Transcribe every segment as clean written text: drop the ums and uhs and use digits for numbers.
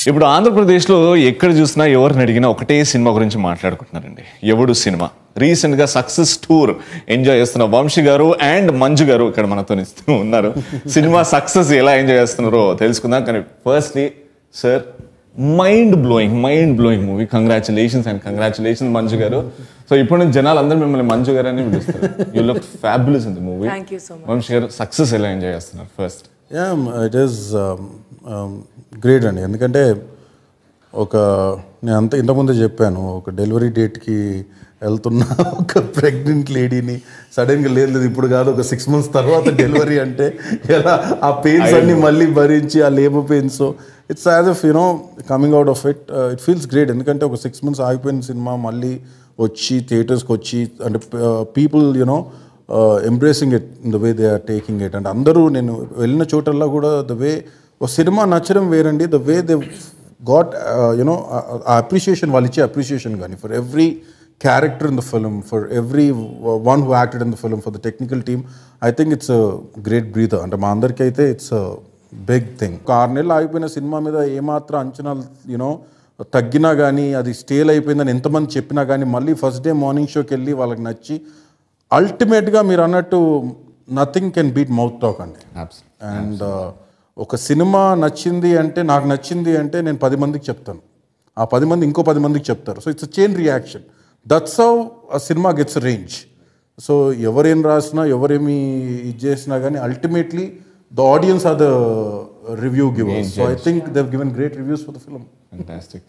ఇప్పుడు ఆంధ్రప్రదేశ్లో ఎక్కడ చూసినా ఎవరిని అడిగినా ఒకటే సినిమా గురించి మాట్లాడుకుంటున్నారండి. ఎవడు సినిమా. రీసెంట్గా సక్సెస్ టూర్ ఎంజాయ్ చేస్తున్న వంశీ గారు అండ్ మంజు గారు ఇక్కడ మనతో ఉన్నారు. సినిమా సక్సెస్ ఎలా ఎంజాయ్ చేస్తున్నారో తెలుసుకుందాం. కానీ firstly sir, mind blowing movie. Congratulations Manju గారు. సో ఇప్పుడు నుంచి జనాలు అందరూ మిమ్మల్ని మంజు గారు అని పిలుస్తారు. You look fabulous in the movie. Vamsi గారు, సక్సెస్ ఎలా ఎంజాయ్ చేస్తున్నారు ఫస్ట్? ఇట్ ఈస్ గ్రేట్ అండి. ఎందుకంటే నేను ఇంతకుముందే చెప్పాను, ఒక డెలివరీ డేట్కి వెళ్తున్న ఒక ప్రెగ్నెంట్ లేడీని సడన్గా లేదు ఇప్పుడు కాదు, ఒక 6 months తర్వాత డెలివరీ అంటే ఎలా ఆ పెయిన్స్ అన్ని మళ్ళీ భరించి, ఆ labour pains. It's as if coming out of it. It feels great. ఎందుకంటే ఒక 6 months ఆగిపోయిన సినిమా మళ్ళీ వచ్చి థియేటర్స్కి వచ్చి, అంటే people embracing it in the way they are taking it. And అందరూ నేను వెళ్ళిన చోటల్లో కూడా ద వే ఒక సినిమా నచ్చడం వేరండి. ద వే దే గాట్ ఆ అప్రిషియేషన్, వాళ్ళు ఇచ్చే అప్రిషియేషన్ కానీ for every character in the film, for every one who acted in the film, for the technical team, I think it's a great breather. And మా అందరికీ అయితే it's a big thing. 6 నెలలు ఆగిపోయిన cinema మీద ఏమాత్రం అంచనాలు తగ్గినా కానీ, అది స్టేల్ అయిపోయిందని ఎంతమంది చెప్పినా కానీ, మళ్ళీ ఫస్ట్ డే మార్నింగ్ షోకి వెళ్ళి వాళ్ళకి నచ్చి అల్టిమేట్గా మీరు అన్నట్టు nothing can beat mouth talk అండి. అండ్ ఒక సినిమా నచ్చింది అంటే, నాకు నచ్చింది అంటే నేను 10 మందికి చెప్తాను, ఆ 10 మంది ఇంకో 10 మందికి చెప్తారు. So it's a chain reaction. That's how a cinema gets range. So ఎవరేం రాసినా, ఎవరేమి ఇది చేసినా కానీ ultimately the audience are the review givers. So I think they have given great reviews for the film. Fantastic.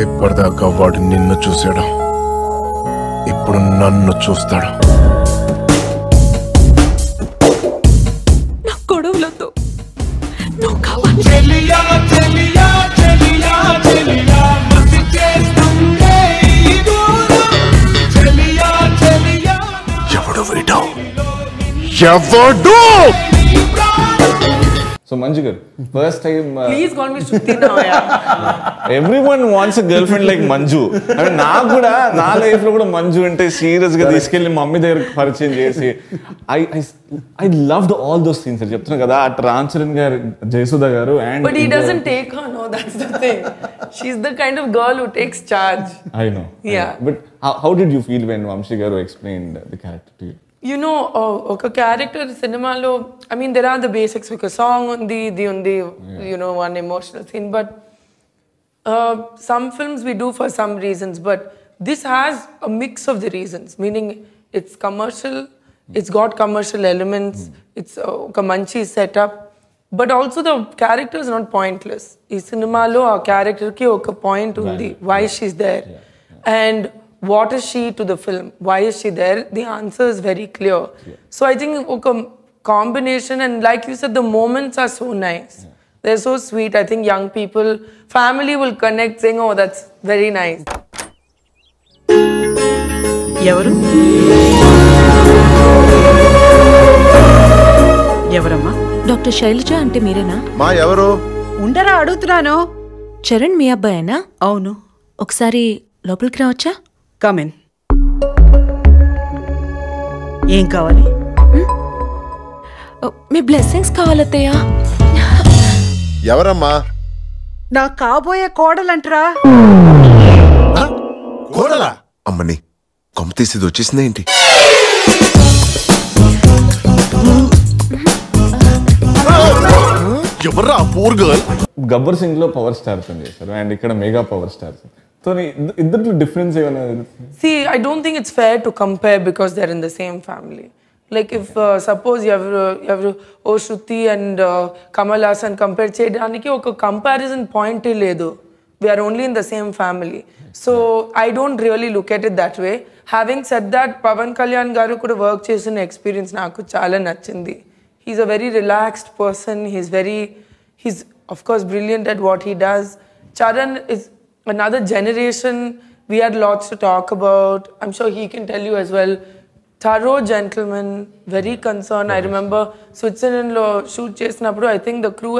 ఇప్పటిదాకా వాడు నిన్ను చూశాడు, ఇప్పుడు నన్ను చూస్తాడు. గొడవలతో ఎవడు వీడు, ఎవడు? సో మంజు గారు, first time please call me Shruti now. Everyone wants a girl friend like Manju. అంటే నాకు కూడా నా లైఫ్ లో కూడా మంజు అంటే సీరియస్ గా తీసుకెళ్లి మమ్మీ దగ్గర పరిచయం చేసి I loved all those things అని చెప్తున్నాను కదా. At Ram Charan garu, Jayasudha garu, and but he doesn't take her. No, that's the thing. She is the kind of girl who takes charge. I know. But how did you feel when Vamshi garu explained the character to you? ఒక character సినిమాలో, I mean, there are the basics, ఒక song ఉంది, ఇది ఉంది, one emotional scene, but some films we do for some reasons, but this has a mix of the reasons, meaning it's commercial, it's got commercial elements, it's ఒక మంచి setup, but also the character is not pointless. ఈ సినిమాలో ఆ క్యారెక్టర్కి ఒక point ఉంది, why she's there, and what is she to the film? Why is she there? The answer is very clear. So I think a combination, and like you said, the moments are so nice. They're so sweet. I think young people, family will connect saying, oh, that's very nice. ఎవరు ఎవరమ్మా? Doctor Shailaja అంటే మీరేనా? మా ఎవరు? ఉండరా అడుగుతున్నాను. చరణ్ మీ అబ్బాయేనా? అవును. ఒకసారి లోపలికి రావచ్చా? కమిన్. ఏం కావాలి? మీ బ్లెస్సింగ్స్ కావాలత్తయ్యా. ఎవరమ్మా? నా కాబోయే కోడలంటరా. కోడలా? అమ్మని కొమ్మ తీసేది వచ్చేసింది ఏంటి? ఎవర్రా పూర్ గర్ల్? గబ్బర్ సింగ్ లో పవర్ స్టార్ పని చేశారు, అండ్ ఇక్కడ మెగా పవర్ స్టార్స్. So ఇద్దరు డిఫరెన్స్ ఏమైనా? See, I don't think it's fair to compare because they're in the same family. Like if suppose you have Shruti and Kamal Haasan compare cheyadaniki oka comparison point ledu. We are only in the same family. So I don't really look at it that way. Having said that, Pavan Kalyan garu kuda work chesina experience naku chaala nachindi. He's a very relaxed person. He's of course brilliant at what he does. Charan is another generation. We had lots to talk about. I'm sure he can tell you as well. Thorough gentleman, very concerned. I remember Switzerland lo shoot chesinappudu, I think the crew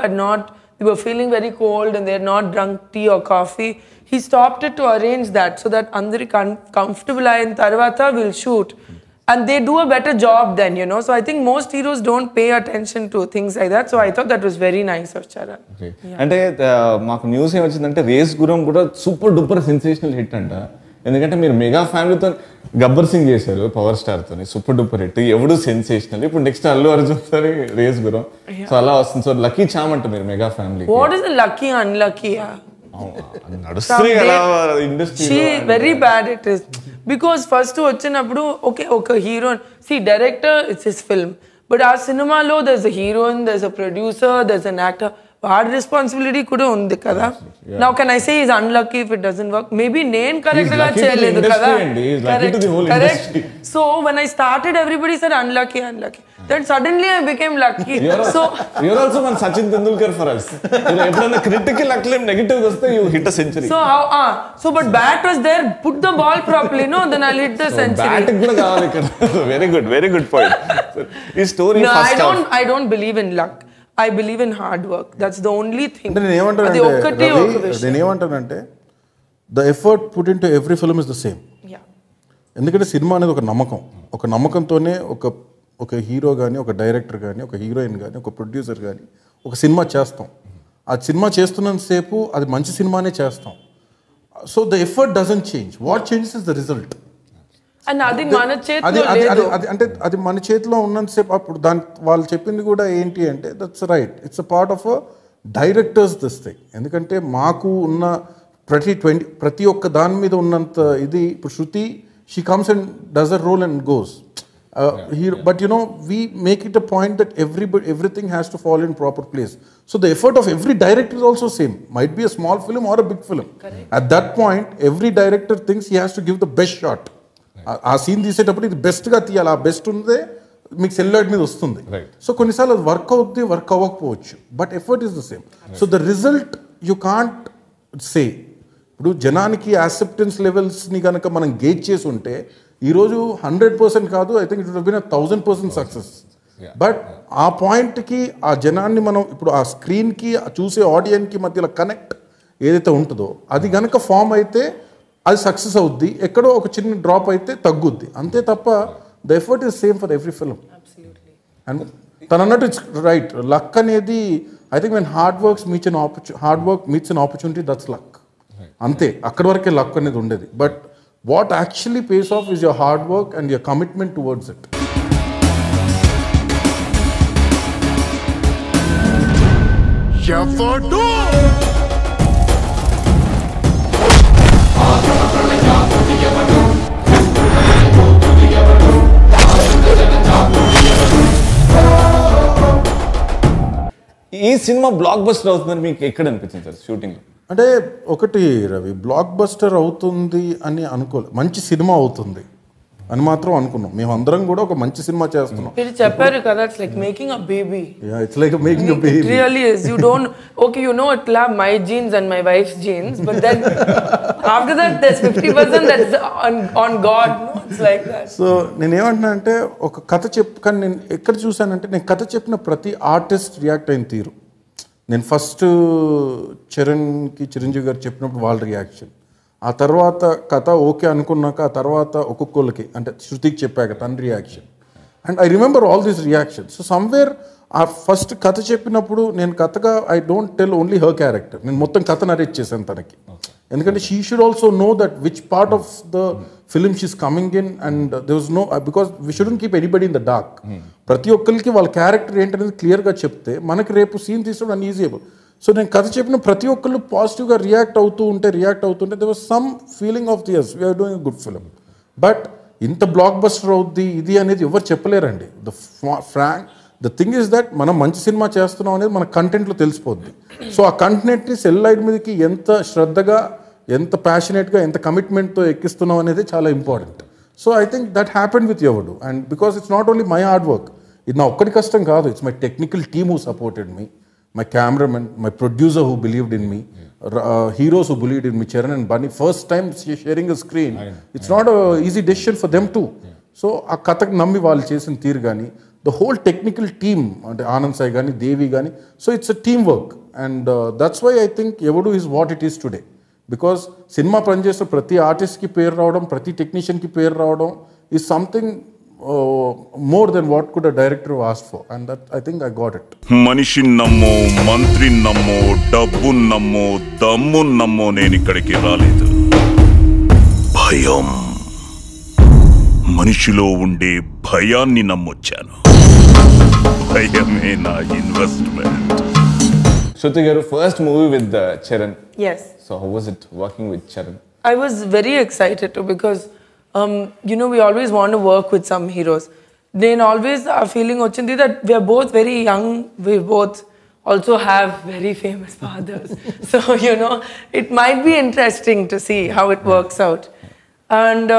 they were feeling very cold and they had not drunk tea or coffee. He stopped it to arrange that so that andari comfortable ayin tarvata we'll shoot. and they do a better job then, you know. So I think most heroes don't pay attention to things like that. So I thought that was very nice of Charan. అంటే మాకు news ఏమొచ్చిందంటే race Guram కూడా super duper sensational hit అంట. ఎందుకంటే మీరు mega ఫ్యామిలీతో గబ్బర్ సింగ్ చేశారు power star తోని, super duper hit, Yevadu sensational. ఇప్పుడు next Allu Arjun sir race Gurram, so అలా వస్తుంది. సో లక్కీ చామ్ అంట మీరు mega family. What is the lucky unlucky? నడుస్తుంది కదా industry. She very bad it is. Because first వచ్చినప్పుడు ఒక hero, see director it's his film, but our cinema lo there's a heroine, there's a producer, there's an actor. వాడి responsibility కూడా ఉంది కదా. Now can I say he's unlucky if it doesn't work? Maybe నేను correct గా చేయలేదు కదా. Correct. So when I started everybody said unlucky. Then suddenly I became lucky. So you're also one Sachin Tendulkar for us. ఎప్పుడైనా critical acclaim negative వస్తే you hit a century. So how but bat was there, put the ball properly, no, then I'll hit the century. Bat కూడా కావాలి ఇక్కడ. Very good point. ఈ story first I don't believe in luck. I believe in hard work. That's the only thing. నేనేమంటానంటే the effort put in to every film is the same. ఎందుకంటే cinema అనేది ఒక నమ్మకంతోనే ఒక హీరో కానీ, ఒక director కానీ, ఒక హీరోయిన్ కానీ, ఒక ప్రొడ్యూసర్ కానీ ఒక సినిమా చేస్తాం. ఆ సినిమా చేస్తున్నంతసేపు అది మంచి సినిమానే చేస్తాం. So the effort doesn't change. What changes is the result. అది మన చేతిలో లేదు. అంటే అది మన చేతిలో ఉన్నంతసేపు అప్పుడు దాని వాళ్ళు చెప్పింది కూడా ఏంటి అంటే that's right, it's a part of a directors this thing. ఎందుకంటే మాకు ఉన్న ప్రతి ఒక్క దాని మీద ఉన్నంత ఇది ఇప్పుడు Shruti she comes and does a role and goes. But you know, we make it a point that everything has to fall in proper place. So the effort of every director is also same. Might be a small film or a big film. Correct. At that point, every director thinks he has to give the best shot. ఆ scene తీసేటప్పుడు ఇది బెస్ట్గా తీయాలి, ఆ best ఉందే మీకు celluloid మీద వస్తుంది. సో కొన్నిసార్లు అది వర్క్ అవుద్ది, వర్క్ అవ్వకపోవచ్చు, but effort is the same. So the result you can't say. ఇప్పుడు జనానికి యాక్సెప్టెన్స్ లెవెల్స్ని కనుక మనం గేజ్ చేసి ఉంటే ఈరోజు 100% కాదు, I think it would been 1000% success. But ఆ పాయింట్కి ఆ జనాన్ని మనం ఇప్పుడు ఆ స్క్రీన్కి చూసే ఆడియన్కి మధ్యలో కనెక్ట్ ఏదైతే ఉంటుందో అది కనుక ఫామ్ అయితే అది సక్సెస్ అవుద్ది, ఎక్కడో ఒక చిన్న డ్రాప్ అయితే తగ్గుద్ది, అంతే తప్ప the effort is same for every film. And తను అన్నట్టు ఇట్స్ రైట్, లక్ అనేది I think when hard work meets an opportunity that's luck. అంతే, అక్కడి వరకే లక్ అనేది ఉండేది. But what actually pays off is your hard work and your commitment towards it. ఈ సినిమా బ్లాక్ బస్టర్ అవుతుందని మీకు ఎక్కడ అనిపించింది సార్ షూటింగ్? అంటే ఒకటి రవి, బ్లాక్ బస్టర్ అవుతుంది అని అనుకోలేదు, మంచి సినిమా అవుతుంది అని మాత్రం అనుకున్నాం. మేము అందరం కూడా ఒక మంచి సినిమా చేస్తున్నాం. మీరు చెప్పారు కదా, it's like making a baby. Yeah, it's like making a baby. It really is. You don't, okay, you know it will have my genes and my wife's genes, but then after that there's 50% that's on God. No, it's like that. So నేనేమంటున్నా అంటే ఒక కథ కానీ నేను ఎక్కడ చూసానంటే నేను కథ చెప్పిన ప్రతి ఆర్టిస్ట్ రియాక్ట్ అయిన తీరు. నేను ఫస్ట్ చిరంజీవి గారు చెప్పినప్పుడు వాళ్ళ రియాక్షన్, ఆ తర్వాత కథ ఓకే అనుకున్నాక ఆ తర్వాత ఒక్కొక్కరికి అంటే శృతికి చెప్పాక తన reaction, and I remember all these reaction. So somewhere ఆ ఫస్ట్ కథ చెప్పినప్పుడు నేను కథగా I don't tell only her character, నేను మొత్తం కథ నరేట్ చేశాను తనకి. ఎందుకంటే she should also know that which part of the film she's coming in, and there was no, because we shouldn't keep anybody in the dark. ప్రతి ఒక్కరికి వాళ్ళ character ఏంటనేది క్లియర్గా చెప్తే మనకి రేపు సీన్ తీసుకోవడం అన్ఈజీయబుల్. సో నేను కథ చెప్పిన ప్రతి ఒక్కళ్ళు పాజిటివ్గా రియాక్ట్ అవుతుంటే there was some feeling of the yes we are doing a good film. But ఇంత బ్లాక్ బస్టర్ అవుద్ది ఇది అనేది ఎవరు చెప్పలేరండి. ద థింగ్ ఈస్ దట్ మనం మంచి సినిమా చేస్తున్నాం అనేది మన కంటెంట్లో తెలిసిపోద్ది. సో ఆ కంటెంట్ని సెల్యులాయిడ్ మీదకి ఎంత శ్రద్ధగా, ఎంత ప్యాషనేట్గా, ఎంత కమిట్మెంట్తో ఎక్కిస్తున్నాం అనేది చాలా important. So I think that happened with ఎవడు, and because it's not only my hard work, ఇది నా ఒక్కడి కష్టం కాదు, it's my technical team who supported me, my cameraman, my producer who believed in me, heroes who believed in me, Charan and Bunny, first time sharing a screen. It's not a easy decision for them too. So ఆ కథకు నమ్మి వాళ్ళు చేసిన తీరు కానీ, the whole technical team, అంటే ఆనంద్ సాయి కానీ, దేవి కానీ, so it's a team work, and that's why I think Evodu is what it is today. Because cinema పనిచేసిన ప్రతి ఆర్టిస్ట్కి పేరు రావడం, ప్రతి టెక్నీషియన్కి పేరు రావడం is something more than what could a director have asked for, and that I think I got it. మనిషి నమ్మో, మంత్రి నమ్మో, డబ్బు నమ్మో, దమ్ము నమ్మో, నేను ఇక్కడికి రాలేదు. భయం, మనిషిలో ఉండే భయాన్ని నమ్మొచ్చాను. భయమే నా investment. Shruti garu, first movie with Charan. Yes. So how was it working with Charan? I was very excited too because, you know, we always want to work with some heroes. Then always a feeling ochindi that we are both very young. We both also have very famous fathers. So, you know, it might be interesting to see how it works out. And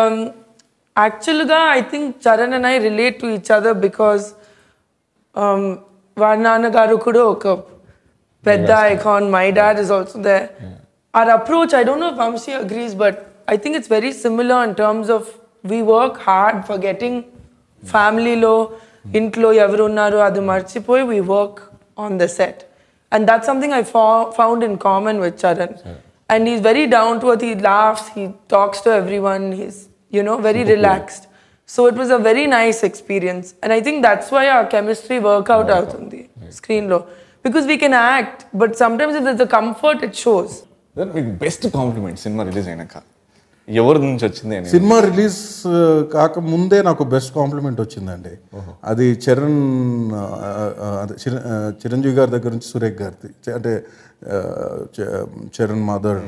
actually, I think Charan and I relate to each other because Varnana garu kuda oka pedda icon. My dad is also there. Our approach, I don't know if Vamshi agrees, but I think it's very similar in terms of we work hard for getting family lo, intlo evaru unnaru adu marchipoi, we work on the set. And that's something I found in common with Charan. And he's very down to earth, he laughs, he talks to everyone, he's, you know, very relaxed. So it was a very nice experience. And I think that's why our chemistry work out on the screen lo. Because we can act, but sometimes if there's a comfort, it shows. మీకు best compliment cinema release అయినాక ఎవరి నుంచి వచ్చింది అని? Cinema release కాకముందే నాకు best compliment వచ్చిందండి. అది చిరంజీవి గారి దగ్గర నుంచి సురేఖ్ గారిది, అంటే చరణ్ మదర్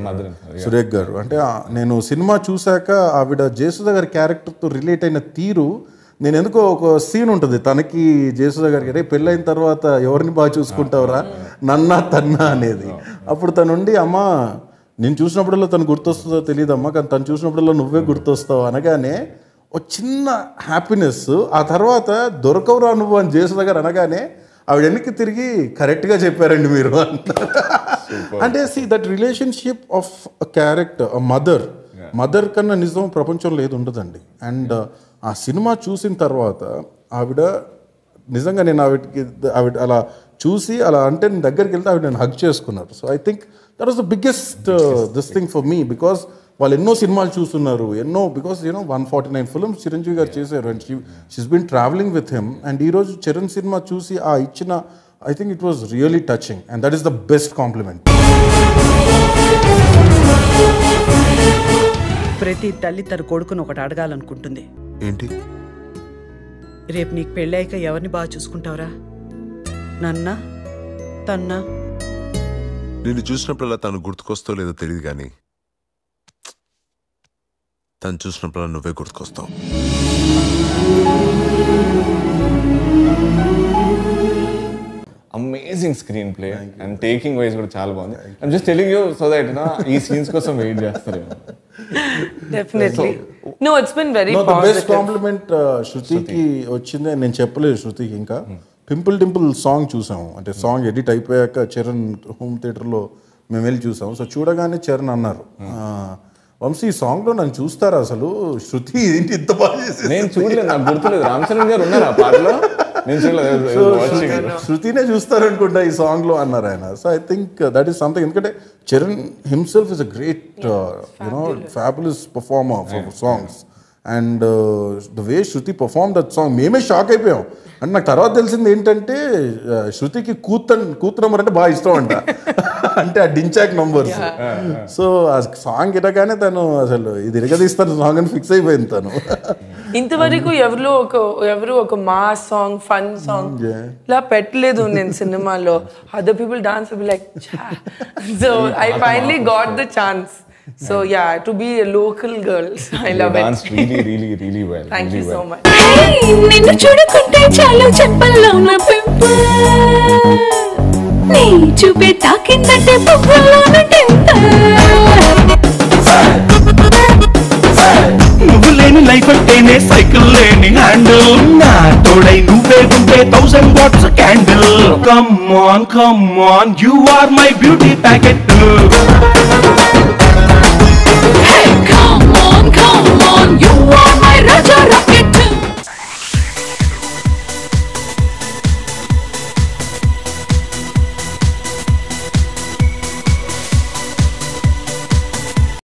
సురేఖ్ గారు. అంటే నేను సినిమా చూశాక ఆవిడ జయసుధ గారి క్యారెక్టర్తో రిలేట్ అయిన తీరు, నేను ఎందుకో ఒక సీన్ ఉంటుంది తనకి జయసుధ గారికి, రే పెళ్ళైన తర్వాత ఎవరిని బాగా చూసుకుంటావురా నన్నా తన్నా అనేది. అప్పుడు తనుండి, అమ్మ నేను చూసినప్పుడల్లా తను గుర్తొస్తుందో తెలియదమ్మా, కానీ తను చూసినప్పుడల్లా నువ్వే గుర్తొస్తావు అనగానే ఒక చిన్న హ్యాపీనెస్. ఆ తర్వాత దొరకవురా నువ్వు అని జయసుధ గారు అనగానే ఆవిడ వెనక్కి తిరిగి కరెక్ట్గా చెప్పారండి మీరు అంటారు. అంటే see that relationship of a character, mother కన్నా నిజం ప్రపంచంలో ఏది ఉండదండి. అండ్ ఆ సినిమా చూసిన తర్వాత ఆవిడ నిజంగా నేను ఆవిడ అలా చూసి అలా అంటే నేను దగ్గరికి వెళ్తే ఆవిడ నేను హగ్ చేసుకున్నారు. So I think that was the biggest this thing for me, because వాళ్ళు ఎన్నో సినిమాలు చూస్తున్నారు, బికాస్ 149 ఫిల్మ్స్ చిరంజీవి గారు చేశారు and she's been travelling with him. And ఈరోజు చరణ్ సినిమా చూసి ఆ ఇచ్చిన, I think it was really touching and that is the best compliment. ప్రతి తల్లి తన కొడుకును ఒకటి అడగాలనుకుంటుంది. ఏంటి? రేపు నీకు పెళ్ళాక ఎవరిని బాగా చూసుకుంటావురా? నన్నా తన్నా? నిన్ను చూసినప్పుడల్లా తను గుర్తుకొస్తో లేదో తెలియదు, కానీ తను చూసినప్పుడల్లా నువ్వే గుర్తుకొస్తావు. Amazing screenplay and taking wise కూడా చాలా బాగుంది. I'm just telling you so that ఈ సీన్స్ కోసం వెయిట్ చేస్తారు. Definitely. No, it's been very positive. The best compliment శృతికి వచ్చింది, నేను చెప్పలేదు శృతికి ఇంకా. పింపుల్ టింపుల్ సాంగ్ చూసాము, అంటే సాంగ్ ఎడిట్ అయిపోయాక చరణ్ హోమ్ థియేటర్లో మేము వెళ్ళి చూసాము. సో చూడగానే చరణ్ అన్నారు, వంశీ ఈ సాంగ్లో నన్ను చూస్తారా అసలు, శృతి ఏంటి ఇంత బాగా చేసి. నేను చూడలేదు, నాకు గుర్తులేదు. రామ్ చరణ్ గారు ఉన్నారు ఆ పాటలో, నేను చూడలేదు. శృతినే చూస్తారనుకుంటా ఈ సాంగ్లో అన్నారు ఆయన. So I think that is something, ఎందుకంటే Charan himself is a great fabulous performer for songs. And the way Shruti perform that song, మేమే షాక్ అయిపోయాం. అంటే నాకు తర్వాత తెలిసింది ఏంటంటే శృతికి కూత్ నంబర్ అంటే బాగా ఇష్టం అంట, అంటే ఆ డించాక్ నంబర్స్. సో ఆ సాంగ్ ఇటగానే తను అసలు ఇది ఇరగదీస్తాను సాంగ్ అని ఫిక్స్ అయిపోయింది తను. ఇంతవరకు ఎవరు ఒక మాస్ సాంగ్, ఫన్ సాంగ్ ఇలా పెట్టలేదు నేను సినిమాలో. Other people dance will be like, so I finally got the chance. So yeah, to be a local girl, I love it. Danced really well. Thank you so much. నిన్ను చూడకుంటే చాలు చెప్పల్లో నా పెంపు, నీ చూపే తాకిందంటే పువ్వులోన టెంప. నువ్వు లేని లైఫ్ అంటేనే సైకిల్ లేని హ్యాండిల్, నా తోడై నువ్వే ఉంటే 1000 watts candle. Come on, you are my beauty packet.